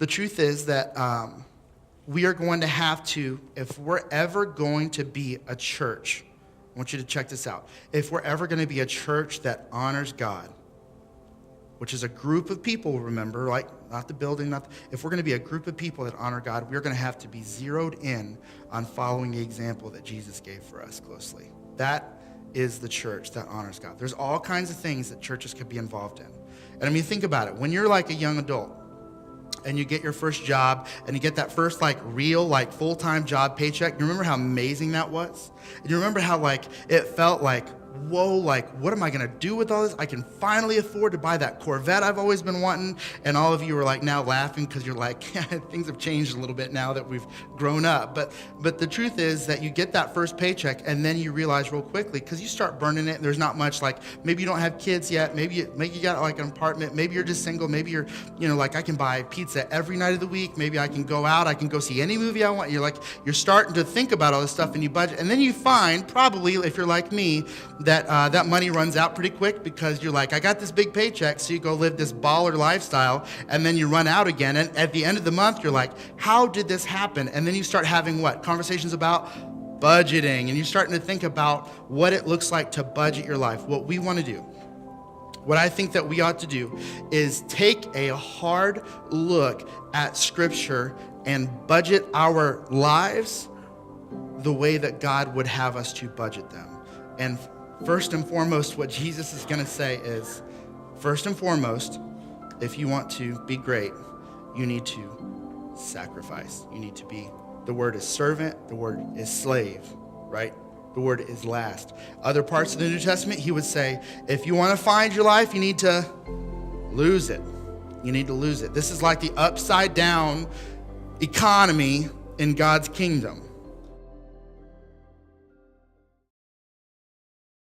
The truth is that we are going to have to, if we're ever going to be a church, I want you to check this out. If we're ever going to be a church that honors God, which is a group of people, remember, like not the building, if we're going to be a group of people that honor God, we're going to have to be zeroed in on following the example that Jesus gave for us closely. That is the church that honors God. There's all kinds of things that churches could be involved in. And I mean, think about it. When you're like a young adult and you get your first job and you get that first like real like full-time job paycheck, you remember how amazing that was? And you remember how like it felt like, whoa, like, what am I going to do with all this? I can finally afford to buy that Corvette I've always been wanting. And all of you are like now laughing because you're like, things have changed a little bit now that we've grown up. But the truth is that you get that first paycheck and then you realize real quickly, because you start burning it. There's not much, like maybe you don't have kids yet. Maybe you got like an apartment. Maybe you're just single. Maybe you're, like I can buy pizza every night of the week. Maybe I can go out. I can go see any movie I want. You're starting to think about all this stuff and you budget. And then you find probably, if you're like me, that money runs out pretty quick because you're like, I got this big paycheck, so you go live this baller lifestyle, and then you run out again. And at the end of the month, you're like, how did this happen? And then you start having what? Conversations about budgeting, and you're starting to think about what it looks like to budget your life. What we want to do, what I think that we ought to do is take a hard look at Scripture and budget our lives the way that God would have us to budget them. And first and foremost, what Jesus is going to say is, first and foremost, if you want to be great, you need to sacrifice. You need to be, the word is servant, the word is slave, right? The word is last. Other parts of the New Testament, he would say, if you want to find your life, you need to lose it. You need to lose it. This is like the upside down economy in God's kingdom.